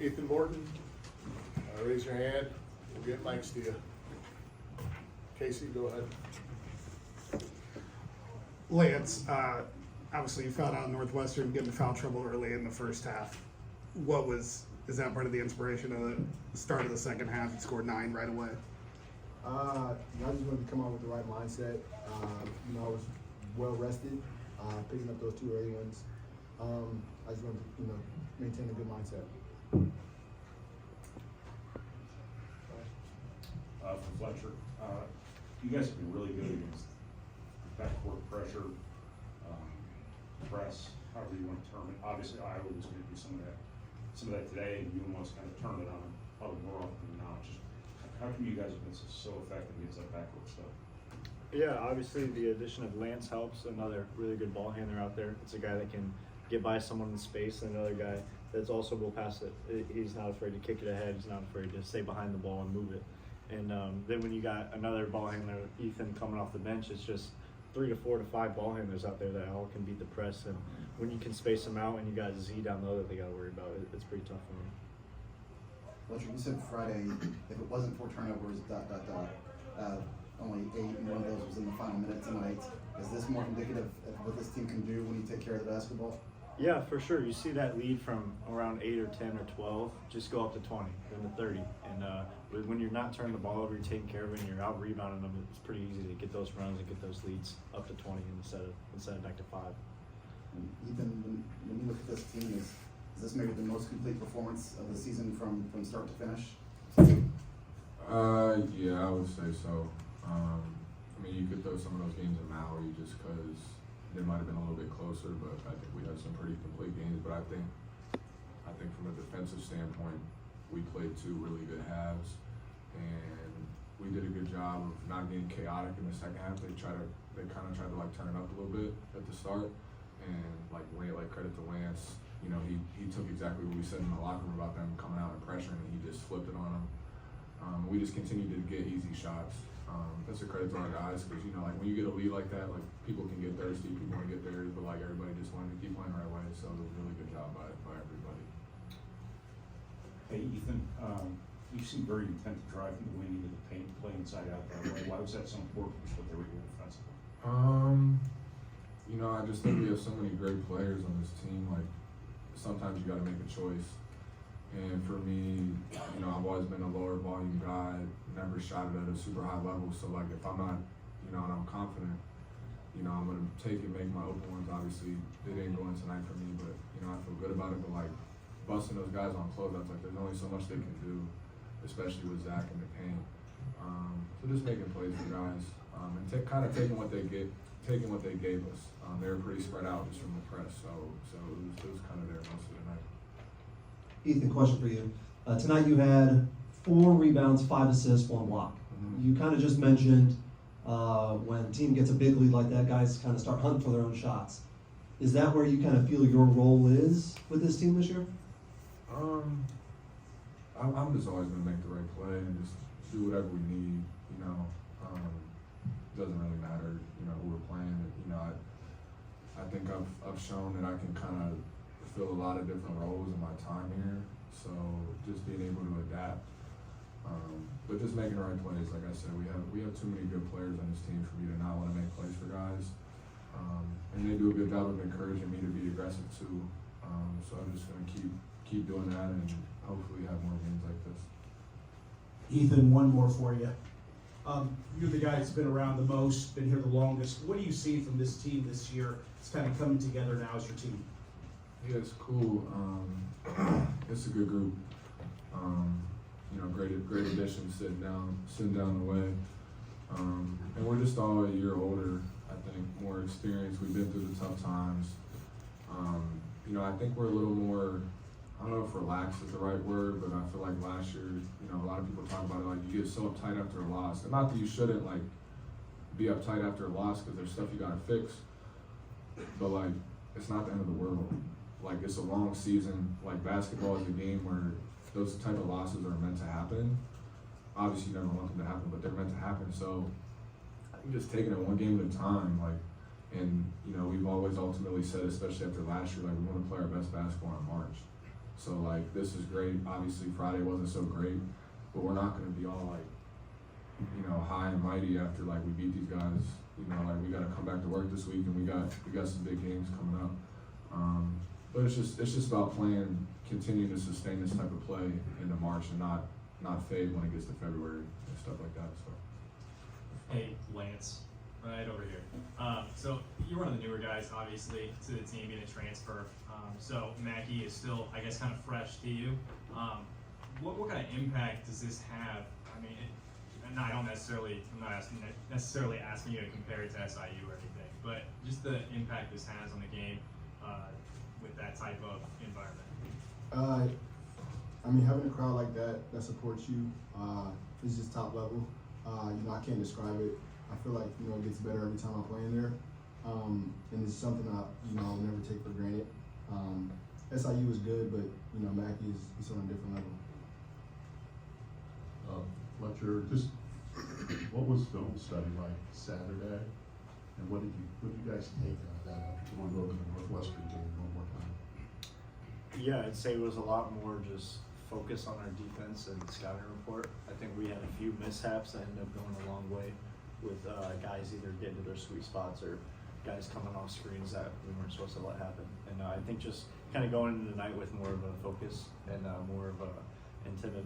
Ethan Morton, raise your hand. We'll get mics to you. Casey, go ahead. Lance, obviously you fouled out Northwestern, getting into foul trouble early in the first half. Is that part of the inspiration of the start of the second half? You scored 9 right away. I just wanted to come out with the right mindset. I was well rested, picking up those 2 early ones. I just wanted to, maintain a good mindset. For Fletcher, you guys have been really good against backcourt pressure, press, however you want to term it. Obviously, Iowa was going to do some of that today, and you almost kind of turned it on probably more often than not. Just how come you guys have been so effective against that backcourt stuff? Yeah, obviously the addition of Lance helps. Another really good ball handler out there. It's a guy that can get by someone in space, and another guy that's also will pass it. He's not afraid to kick it ahead. He's not afraid to stay behind the ball and move it. And then when you got another ball handler, Ethan, coming off the bench, it's just 3 to 4 to 5 ball handlers out there that all can beat the press. And when you can space them out and you got Z down low that they got to worry about, it's pretty tough for them. Fletcher, you said Friday, if it wasn't for turnovers, only 8, and one of those was in the final minute tonight. Is this more indicative of what this team can do when you take care of the basketball? Yeah, for sure. You see that lead from around 8 or 10 or 12, just go up to 20, then to 30. And when you're not turning the ball over, you're taking care of it, and you're out rebounding them, it's pretty easy to get those runs and get those leads up to 20 instead of back to 5. And Ethan, when you look at this team, is this maybe the most complete performance of the season from start to finish? Yeah, I would say so. You could throw some of those games in Maui just because they might have been a little bit closer, but I think we had some pretty complete games. But I think from a defensive standpoint, we played 2 really good halves, and we did a good job of not getting chaotic in the second half. They kind of tried to turn it up a little bit at the start, and credit to Lance, he took exactly what we said in the locker room about them coming out and pressuring, and he just flipped it on them. We just continued to get easy shots. That's a credit to our guys because, when you get a lead like that, people can get thirsty, people want to get theirs, but everybody just wanted to keep playing the right way. So it was a really good job by everybody. Hey, Ethan, you seem very intent to drive from the wing into the paint, play inside out that way. Why was that so important for what they were doing defensively? I just think we have so many great players on this team. Sometimes you got to make a choice. And for me, I've always been a lower volume guy, never shot it at a super high level. So if I'm not, and I'm confident, I'm gonna take it, make my open ones. Obviously, it didn't go in tonight for me, but I feel good about it. But busting those guys on closeouts, there's only so much they can do, especially with Zach in the paint. So just making plays for guys, and kind of taking what they gave us. They were pretty spread out just from the press, so it was kind of there most of the night. Ethan, question for you. Tonight you had 4 rebounds, 5 assists, 1 block. Mm-hmm. You kind of just mentioned when a team gets a big lead like that, guys kind of start hunting for their own shots. Is that where you kind of feel your role is with this team this year? I'm just always going to make the right play and just do whatever we need. It doesn't really matter, who we're playing. I think I've shown that I can kind of fill a lot of different roles in my time here. So just being able to adapt, but just making the right plays. Like I said, we have too many good players on this team for me to not want to make plays for guys. And they do a good job of encouraging me to be aggressive too. So I'm just going to keep doing that and hopefully have more games like this. Ethan, one more for you. You're the guy that's been around the most, been here the longest. What do you see from this team this year? It's kind of coming together now as your team. Yeah, it's cool. It's a good group. Great addition sitting down the way. And we're just all a year older, I think, more experienced. We've been through the tough times. I think we're a little more, I don't know if relaxed is the right word, but I feel like last year, a lot of people talk about it, you get so uptight after a loss. And not that you shouldn't, be uptight after a loss because there's stuff you got to fix. But, it's not the end of the world. It's a long season. Basketball is a game where those type of losses are meant to happen. Obviously, you never want them to happen, but they're meant to happen. So I think just taking it one game at a time, and we've always ultimately said, especially after last year, we want to play our best basketball in March. So like, this is great. Obviously Friday wasn't so great, but we're not gonna be all like, you know, high and mighty after like we beat these guys. You know, like we gotta come back to work this week, and we got some big games coming up. But it's just about playing, continuing to sustain this type of play into March and not fade when it gets to February and stuff like that. So. Hey, Lance, right over here. So you're one of the newer guys, obviously, to the team, being a transfer. So Mackey is still, I guess, kind of fresh to you. What kind of impact does this have? I mean, I'm not necessarily asking you to compare it to SIU or anything, but just the impact this has on the game with that type of environment. I mean, having a crowd like that supports you is just top level. You know, I can't describe it. I feel like, you know, it gets better every time I play in there. And it's something I'll never take for granted. SIU is good, but, you know, Mackey is on a different level. Fletcher, just what was film study like Saturday? And what did you guys take out of that after going over the Northwestern game one more time? Yeah, I'd say it was a lot more just focus on our defense and scouting report. I think we had a few mishaps that ended up going a long way with guys either getting to their sweet spots or guys coming off screens that we weren't supposed to let happen. And I think just kind of going into the night with more of a focus and more of a intended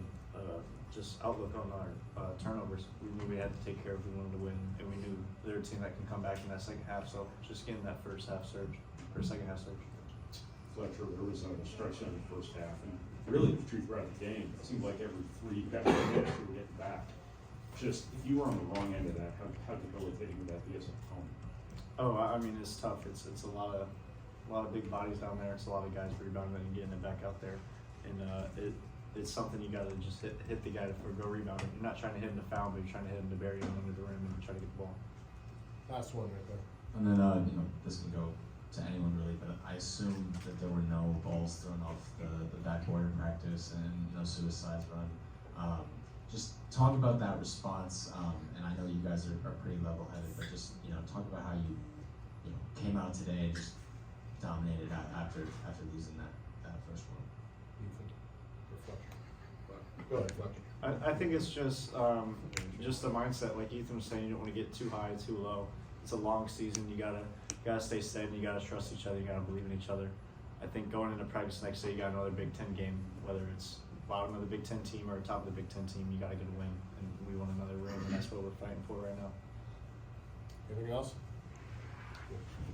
just outlook on our turnovers. We knew we had to take care of if we wanted to win, and we knew they're a team that can come back in that second half. So just getting that second half surge. Fletcher, there was a stretch in the first half, and really throughout the game, it seemed like every 3 minutes we were getting back. Just, if you were on the wrong end of that, how debilitating would that be as an opponent? Oh, I mean, it's tough. It's a lot of big bodies down there. It's a lot of guys rebounding and getting it back out there, and it's something you got to just hit the guy for go rebounding. You're not trying to hit him to foul, but you're trying to hit him to bury him under the rim and try to get the ball. Last one right there. And then, you know, this can go to anyone really, but I assume that there were no balls thrown off the backboard in practice and no suicides run. Just talk about that response, and I know you guys are pretty level-headed, but just, you know, talk about how you came out today and just dominated after losing that first one. Go ahead, Fletcher. I think it's just the mindset, like Ethan was saying. You don't want to get too high, too low. It's a long season. You gotta stay steady. You gotta trust each other. You gotta believe in each other. I think going into practice next day, you got another Big Ten game. Whether it's bottom of the Big Ten team or top of the Big Ten team, you gotta get a win, and we want another ring, and that's what we're fighting for right now. Anything else?